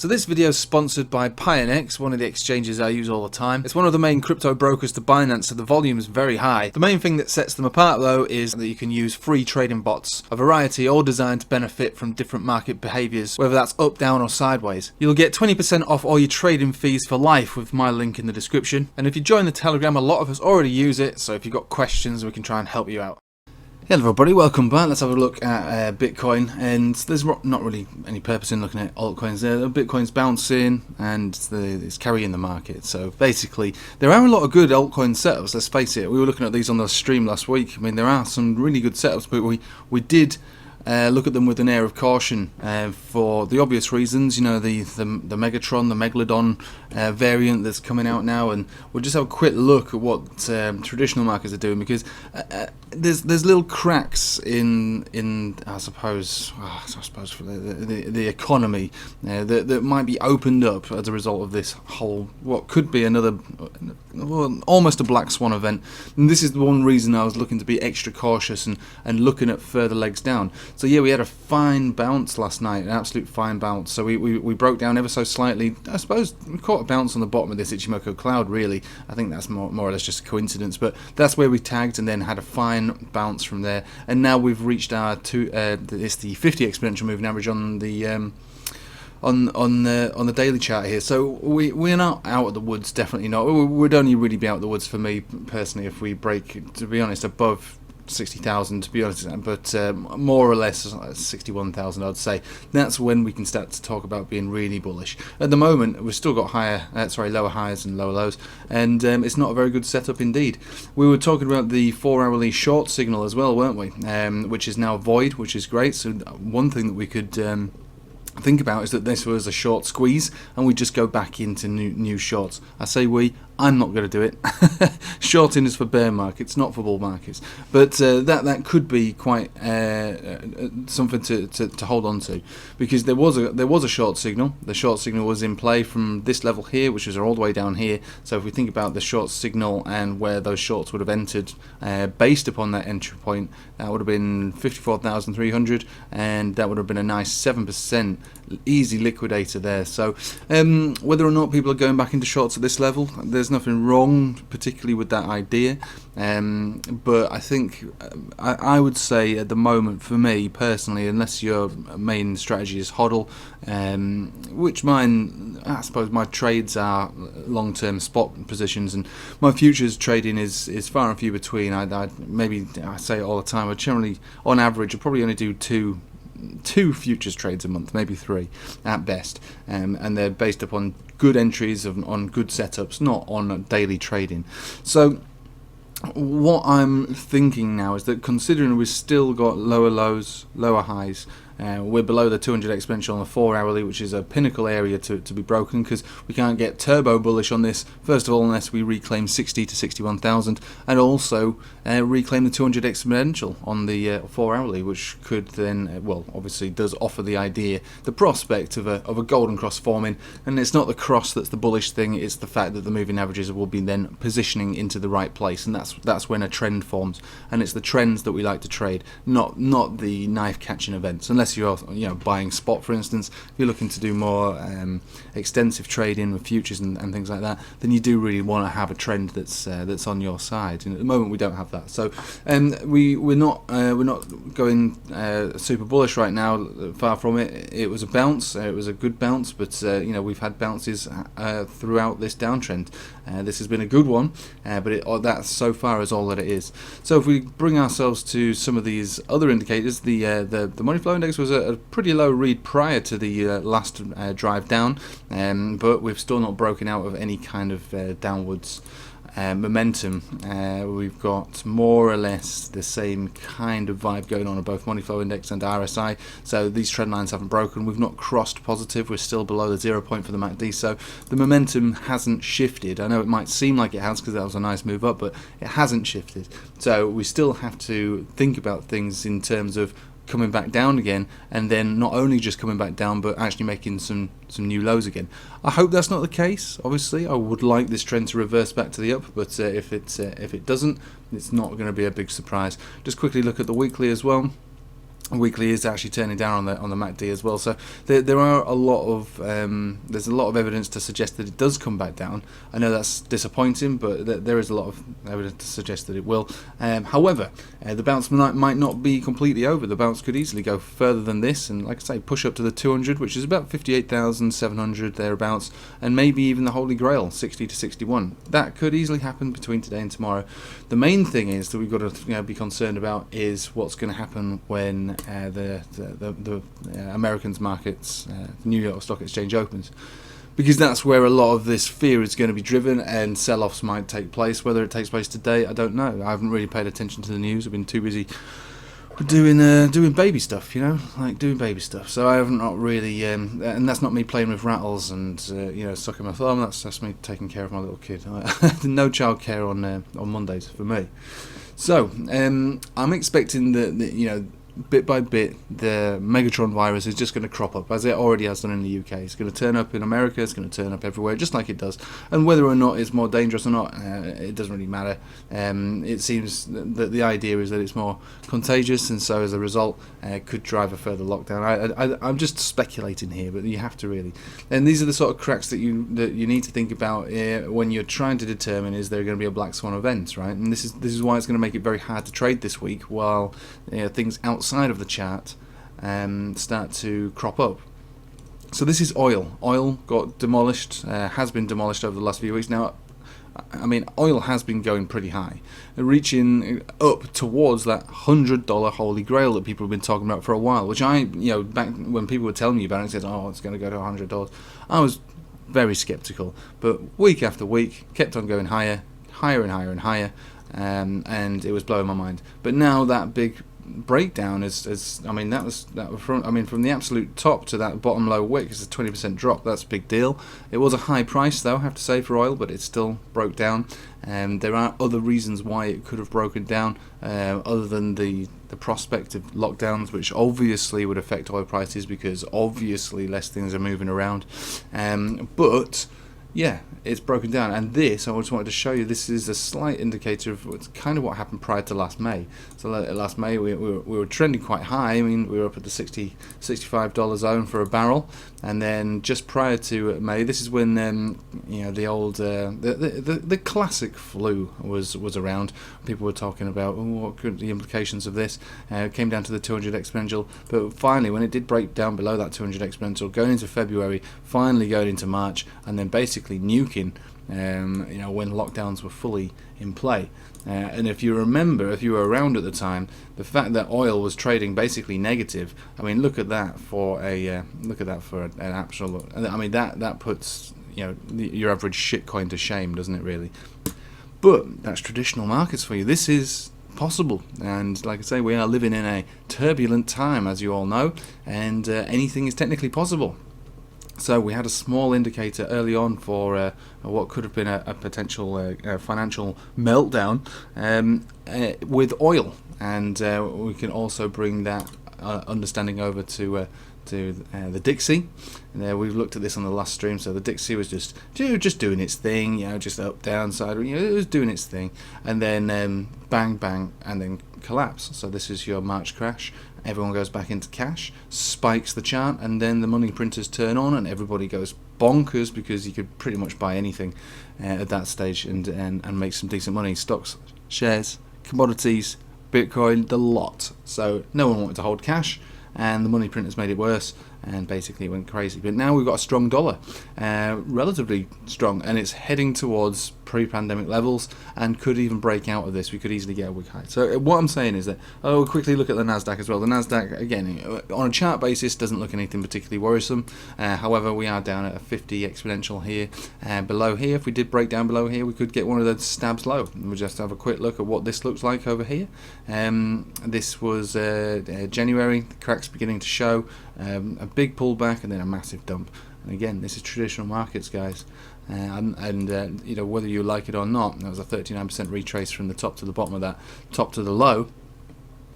So this video is sponsored by Pionex, one of the exchanges I use all the time. It's one of the main crypto brokers to Binance, so the volume is very high. The main thing that sets them apart though is that you can use free trading bots, a variety all designed to benefit from different market behaviours, whether that's up, down or sideways. You'll get 20% off all your trading fees for life with my link in the description. And if you join the Telegram, a lot of us already use it, so if you've got questions we can try and help you out. Hello everybody, welcome back. Let's have a look at Bitcoin, and there's not really any purpose in looking at altcoins there. Bitcoin's bouncing and it's carrying the market. So basically, there are a lot of good altcoin setups, let's face it. We were looking at these on the stream last week. I mean, there are some really good setups, but we did look at them with an air of caution for the obvious reasons. You know, the Megatron, the Megalodon variant that's coming out now, and we'll just have a quick look at what traditional markets are doing, because there's little cracks in I suppose for the economy that might be opened up as a result of this whole, what could be another, well, almost a black swan event. And this is the one reason I was looking to be extra cautious and looking at further legs down. So yeah, we had a fine bounce last night, an absolute fine bounce. So we broke down ever so slightly. I suppose we caught a bounce on the bottom of this Ichimoku cloud, really. I think that's more or less just a coincidence, but that's where we tagged and then had a fine bounce from there. And now we've reached our it's the 50 exponential moving average on the on the daily chart here. So we're not out of the woods, definitely not. We'd only really be out of the woods for me personally if we break, to be honest, above 60,000, to be honest, but more or less 61,000, I'd say. That's when we can start to talk about being really bullish. At the moment, we've still got lower highs and lower lows, and it's not a very good setup indeed. We were talking about the 4-hourly short signal as well, weren't we? Which is now void, which is great. So one thing that we could think about is that this was a short squeeze and we just go back into new shorts. I say I'm not going to do it. Shorting is for bear markets, not for bull markets. But that could be quite something to hold on to, because there was a short signal. The short signal was in play from this level here, which is all the way down here. So if we think about the short signal and where those shorts would have entered based upon that entry point, that would have been 54,300, and that would have been a nice 7% easy liquidator there. So whether or not people are going back into shorts at this level, there's nothing wrong particularly with that idea, but I think I would say at the moment, for me personally, unless your main strategy is hodl, which I suppose my trades are long-term spot positions, and my futures trading is far and few between. I say it all the time, I generally, on average, I probably only do two futures trades a month, maybe 3 at best, and they're based upon good entries on good setups, not on daily trading. So what I'm thinking now is that, considering we've still got lower lows, lower highs, we're below the 200 exponential on the 4-hourly, which is a pinnacle area to be broken, because we can't get turbo bullish on this, first of all, unless we reclaim 60 to 61,000, and also reclaim the 200 exponential on the 4-hourly, which could then, well, obviously does offer the prospect of a golden cross forming. And it's not the cross that's the bullish thing, it's the fact that the moving averages will be then positioning into the right place, and that's when a trend forms. And it's the trends that we like to trade, not the knife catching events, unless you're buying spot, for instance. If you're looking to do more extensive trading with futures and things like that, then you do really want to have a trend that's on your side. And at the moment we don't have that, so we're not going super bullish right now. Far from it. It was a bounce. It was a good bounce, but we've had bounces throughout this downtrend. This has been a good one, but that so far is all that it is. So if we bring ourselves to some of these other indicators, the money flow index was a pretty low read prior to the last drive down, but we've still not broken out of any kind of downwards momentum. We've got more or less the same kind of vibe going on both money flow index and RSI, so these trend lines haven't broken. We've not crossed positive, we're still below the 0 point for the MACD, so the momentum hasn't shifted. I know it might seem like it has because that was a nice move up, but it hasn't shifted. So we still have to think about things in terms of coming back down again, and then not only just coming back down but actually making some new lows again. I hope that's not the case. Obviously I would like this trend to reverse back to the up, but if it doesn't, it's not going to be a big surprise. Just quickly look at the weekly as well. Weekly is actually turning down on the MACD as well, so there are a lot of there's a lot of evidence to suggest that it does come back down. I know that's disappointing, but there is a lot of evidence to suggest that it will. However, the bounce might not be completely over. The bounce could easily go further than this, and like I say, push up to the 200, which is about 58,700 thereabouts, and maybe even the Holy Grail, 60 to 61. That could easily happen between today and tomorrow. The main thing is that we've got to be concerned about is what's going to happen when the Americans markets, New York Stock Exchange opens, because that's where a lot of this fear is going to be driven, and sell-offs might take place. Whether it takes place today, I don't know. I haven't really paid attention to the news. I've been too busy doing baby stuff, like doing baby stuff. So I haven't not really, and that's not me playing with rattles and sucking my thumb. That's me taking care of my little kid. No childcare on Mondays for me. So I'm expecting that bit by bit, the Megatron virus is just going to crop up, as it already has done in the UK. It's going to turn up in America, it's going to turn up everywhere, just like it does. And whether or not it's more dangerous or not, it doesn't really matter. It seems that the idea is that it's more contagious, and so as a result, could drive a further lockdown. I'm just speculating here, but you have to really. And these are the sort of cracks that you need to think about when you're trying to determine is there going to be a black swan event, right? And this is why it's going to make it very hard to trade this week, while things outside of the chart start to crop up. So this is oil. Oil got demolished, has been demolished over the last few weeks. Now, I mean, oil has been going pretty high, reaching up towards that $100 holy grail that people have been talking about for a while, which back when people were telling me about it, and said, oh, it's going to go to $100, I was very skeptical. But week after week, kept on going higher and higher and higher, and it was blowing my mind. But now that big breakdown from the absolute top to that bottom low wick is a 20% drop. That's a big deal. It was a high price though, I have to say, for oil, but it still broke down, and there are other reasons why it could have broken down, other than the prospect of lockdowns, which obviously would affect oil prices because obviously less things are moving around, but yeah, it's broken down. And this, I just wanted to show you, this is a slight indicator of what's kind of what happened prior to last May. So last May we were trending quite high. I mean, we were up at the $65 zone for a barrel, and then just prior to May, this is when the old the classic flu was around. People were talking about what could the implications of this. It came down to the 200 exponential, but finally, when it did break down below that 200 exponential, going into February, finally going into March, and then basically nuking when lockdowns were fully in play. And if you remember, if you were around at the time, the fact that oil was trading basically negative, I mean, look at that for an actual. I mean, that puts your average shitcoin to shame, doesn't it? Really. But that's traditional markets for you. This is possible, and like I say, we are living in a turbulent time, as you all know, and anything is technically possible. So we had a small indicator early on for what could have been a potential financial meltdown with oil, and we can also bring that understanding over to the Dixie. And we've looked at this on the last stream. So the Dixie was just doing its thing, just up, down, side. It was doing its thing, and then bang, bang, and then collapse. So this is your March crash. Everyone goes back into cash, spikes the chart, and then the money printers turn on, and everybody goes bonkers because you could pretty much buy anything at that stage and make some decent money. Stocks, shares, commodities, Bitcoin, the lot. So no one wanted to hold cash, and the money printers made it worse, and basically it went crazy. But now we've got a strong dollar, relatively strong, and it's heading towards pre-pandemic levels and could even break out of this. We could easily get a week high. So what I'm saying is that, we'll quickly look at the Nasdaq as well. The Nasdaq, again, on a chart basis, doesn't look anything particularly worrisome. However, we are down at a 50 exponential here. Below here, if we did break down below here, we could get one of those stabs low. We'll just have a quick look at what this looks like over here. This was January. The crack's beginning to show. A big pullback and then a massive dump. And again, this is traditional markets, guys. Whether you like it or not, that was a 39% retrace from the top to the bottom of that, top to the low.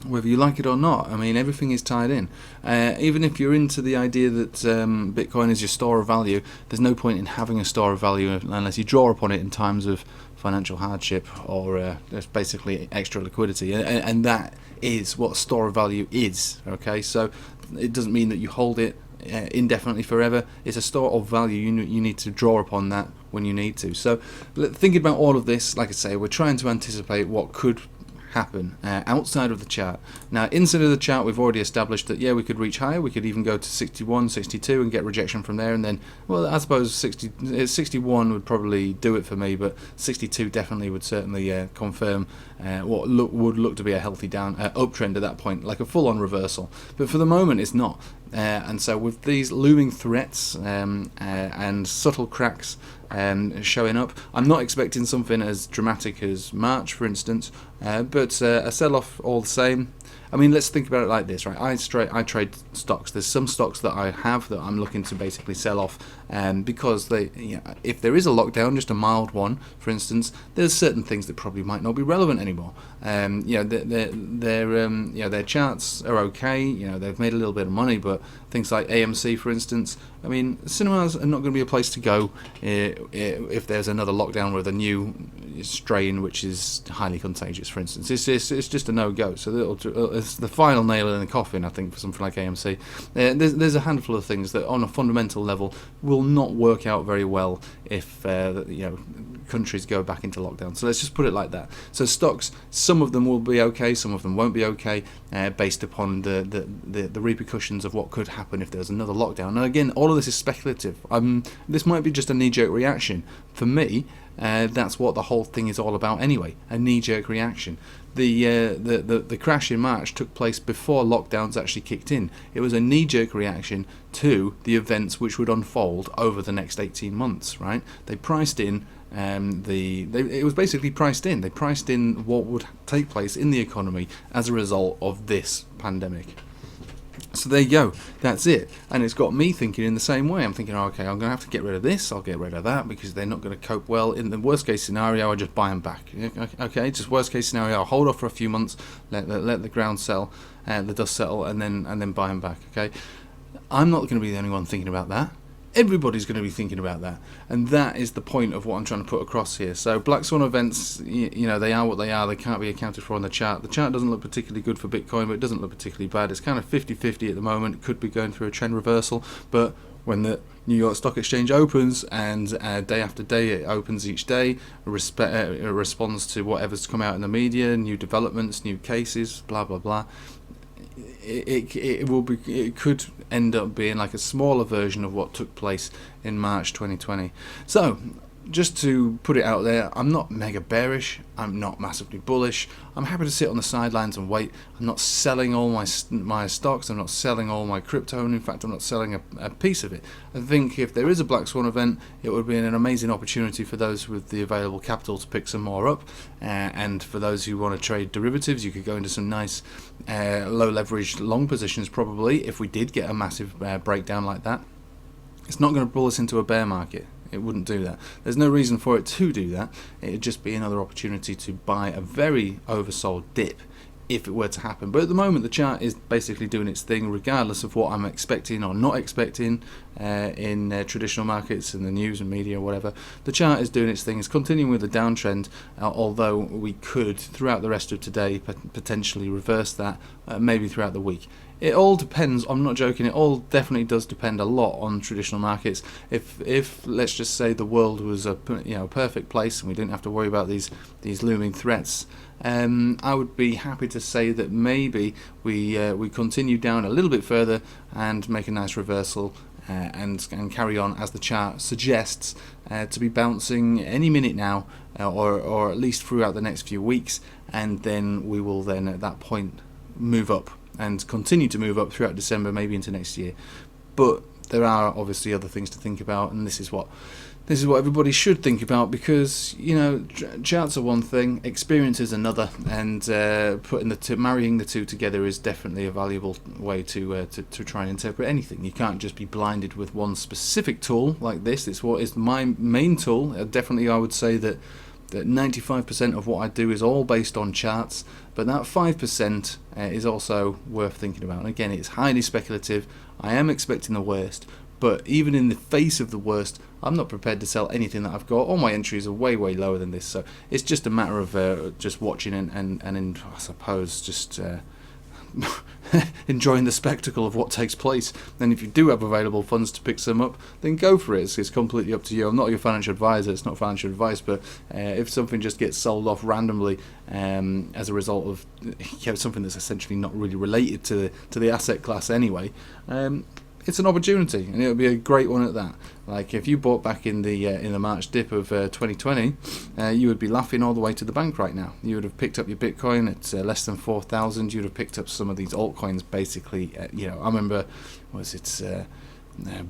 whether you like it or not. I mean, everything is tied in. Even if you're into the idea that Bitcoin is your store of value, there's no point in having a store of value unless you draw upon it in times of financial hardship or there's basically extra liquidity, and that is what a store of value is. Okay, so it doesn't mean that you hold it indefinitely forever. It's a store of value. You need to draw upon that when you need to. So thinking about all of this, like I say, we're trying to anticipate what could happen outside of the chart. Now, inside of the chart, we've already established that, yeah, we could reach higher. We could even go to 61, 62 and get rejection from there, and then, well, I suppose 61 would probably do it for me, but 62 definitely would certainly confirm what would look to be a healthy uptrend at that point, like a full-on reversal. But for the moment, it's not. And so with these looming threats and subtle cracks showing up, I'm not expecting something as dramatic as March, for instance, but a sell-off all the same. I mean, let's think about it like this, right? I trade stocks. There's some stocks that I have that I'm looking to basically sell off, because if there is a lockdown, just a mild one, for instance, there's certain things that probably might not be relevant anymore. Their charts are okay. They've made a little bit of money, but things like AMC, for instance, I mean, cinemas are not going to be a place to go if there's another lockdown with a new strain which is highly contagious, for instance. It's just a no-go. So it's the final nail in the coffin, I think, for something like AMC. There's a handful of things that, on a fundamental level, will not work out very well if countries go back into lockdown. So let's just put it like that. So stocks, some of them will be okay, some of them won't be okay, based upon the repercussions of what could happen if there's another lockdown. And again, all of this is speculative. This might be just a knee-jerk reaction. For me, that's what the whole thing is all about anyway, a knee-jerk reaction. The crash in March took place before lockdowns actually kicked in. It was a knee-jerk reaction to the events which would unfold over the next 18 months, right? They priced in it was basically priced in. They priced in what would take place in the economy as a result of this pandemic. So there you go, that's it. And it's got me thinking in the same way. I'm thinking, okay, I'm going to have to get rid of this, I'll get rid of that, because they're not going to cope well. In the worst case scenario, I just buy them back. Okay, just worst case scenario, I'll hold off for a few months, let the ground settle, the dust settle, and then buy them back. Okay, I'm not going to be the only one thinking about that. Everybody's going to be thinking about that, and that is the point of what I'm trying to put across here. So black swan events, they are what they are. They can't be accounted for on the chart. The chart doesn't look particularly good for Bitcoin, but it doesn't look particularly bad. It's kind of 50-50 at the moment. It could be going through a trend reversal, but when the New York Stock Exchange opens, and day after day it opens each day, responds to whatever's come out in the media, new developments, new cases, blah blah blah. It could end up being like a smaller version of what took place in March 2020. So, just to put it out there, I'm not mega bearish, I'm not massively bullish, I'm happy to sit on the sidelines and wait. I'm not selling all my stocks, I'm not selling all my crypto, and in fact I'm not selling a piece of it. I think if there is a black swan event, it would be an amazing opportunity for those with the available capital to pick some more up, and for those who want to trade derivatives, you could go into some nice low leveraged long positions probably if we did get a massive breakdown like that. It's not going to pull us into a bear market. It wouldn't do that. There's no reason for it to do that. It'd just be another opportunity to buy a very oversold dip if it were to happen. But at the moment, the chart is basically doing its thing, regardless of what I'm expecting or not expecting in traditional markets and the news and media or whatever. The chart is doing its thing. It's continuing with the downtrend, although we could, throughout the rest of today, potentially reverse that, maybe throughout the week. It all depends. I'm not joking. It all definitely does depend a lot on traditional markets. If let's just say the world was a perfect place and we didn't have to worry about these looming threats, I would be happy to say that maybe we continue down a little bit further and make a nice reversal and carry on as the chart suggests to be bouncing any minute now, or at least throughout the next few weeks, and then we will then at that point move up and continue to move up throughout December, maybe into next year. But there are obviously other things to think about, and this is what everybody should think about, because charts are one thing, experience is another, and marrying the two together is definitely a valuable way to try and interpret anything. You can't just be blinded with one specific tool like this. It's what is my main tool. Definitely, I would say that 95% of what I do is all based on charts, but that 5% is also worth thinking about. And again, it's highly speculative. I am expecting the worst, but even in the face of the worst, I'm not prepared to sell anything that I've got. All my entries are way lower than this, so it's just a matter of just watching and I suppose just enjoying the spectacle of what takes place. And if you do have available funds to pick some up, then go for it. It's completely up to you. I'm not your financial advisor, it's not financial advice, but if something just gets sold off randomly as a result of something that's essentially not really related to the asset class anyway, it's an opportunity, and it'll be a great one at that. Like if you bought back in the March dip of 2020, you would be laughing all the way to the bank right now. You would have picked up your Bitcoin at less than 4,000. You'd have picked up some of these altcoins basically. I remember,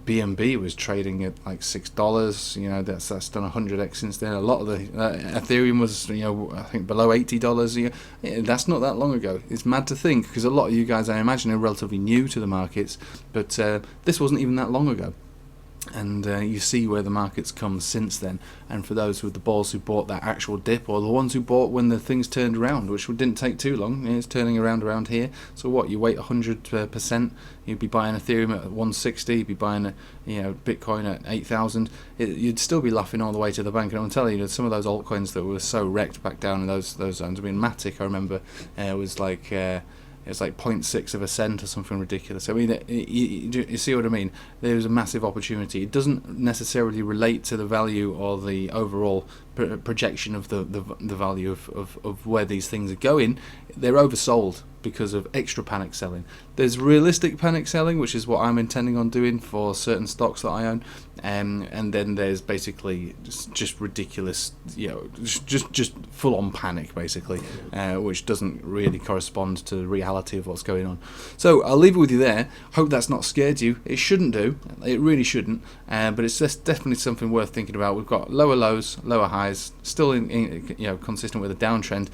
BNB was trading at like $6. That's done 100x since then. A lot of the Ethereum was I think below $80. That's not that long ago. It's mad to think, because a lot of you guys, I imagine, are relatively new to the markets, but this wasn't even that long ago. And you see where the market's come since then. And for those with the balls who bought that actual dip, or the ones who bought when the things turned around, which didn't take too long, it's turning around here. So what, you wait 100%, you'd be buying Ethereum at 160, you'd be buying Bitcoin at 8,000. You'd still be laughing all the way to the bank. And I'm telling you, some of those altcoins that were so wrecked back down in those zones. I mean, Matic, I remember, was like it's like 0.6 of a cent or something ridiculous. I mean, you see what I mean? There's a massive opportunity. It doesn't necessarily relate to the value or the overall projection of the value of where these things are going. They're oversold because of extra panic selling. There's realistic panic selling, which is what I'm intending on doing for certain stocks that I own, and then there's basically just ridiculous, just full-on panic basically, which doesn't really correspond to the reality of what's going on. So I'll leave it with you there. Hope that's not scared you. It shouldn't do. It really shouldn't. But it's just definitely something worth thinking about. We've got lower lows, lower highs, still consistent with a downtrend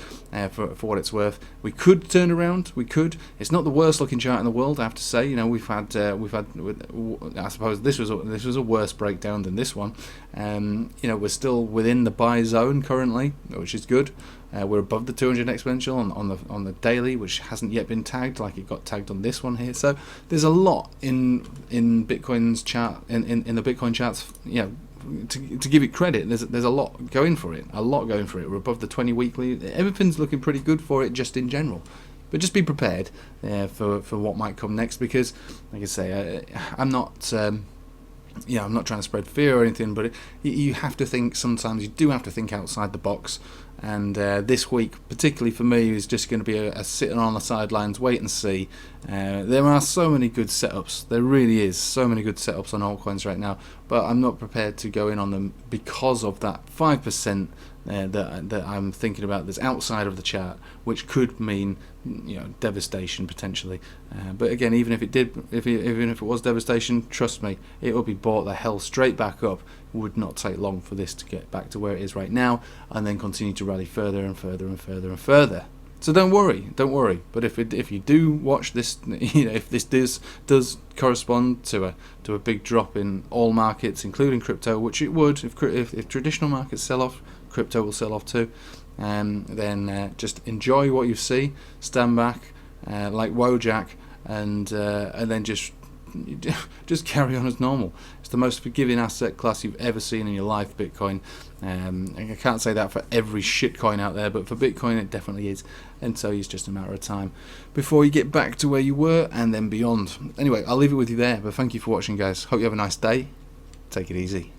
for what it's worth. We could turn around. We could. It's not the worst looking chart in the world, I have to say. We've had. I suppose this was a worse breakdown than this one. We're still within the buy zone currently, which is good. We're above the 200 exponential on the daily, which hasn't yet been tagged like it got tagged on this one here. So there's a lot in Bitcoin's chart in the Bitcoin charts. To give it credit, there's a lot going for it. We're above the 20 weekly. Everything's looking pretty good for it just in general. But just be prepared for what might come next, because, like I say, I'm not I'm not trying to spread fear or anything, but you have to think sometimes. You do have to think outside the box. And this week, particularly for me, is just going to be a sitting on the sidelines, wait and see. There are so many good setups. There really is so many good setups on altcoins right now, but I'm not prepared to go in on them because of that 5% that I'm thinking about that's outside of the chart, which could mean devastation potentially. But again, even if it was devastation, trust me, it will be bought the hell straight back up. Would not take long for this to get back to where it is right now, and then continue to rally further and further and further and further. So don't worry. But if you do watch this, if this does correspond to a big drop in all markets, including crypto, which it would, if traditional markets sell off, crypto will sell off too. Then just enjoy what you see, stand back like Wojak, and then just carry on as normal. It's the most forgiving asset class you've ever seen in your life, Bitcoin. I can't say that for every shitcoin out there, but for Bitcoin it definitely is. And so it's just a matter of time before you get back to where you were and then beyond. Anyway, I'll leave it with you there, but thank you for watching, guys. Hope you have a nice day. Take it easy.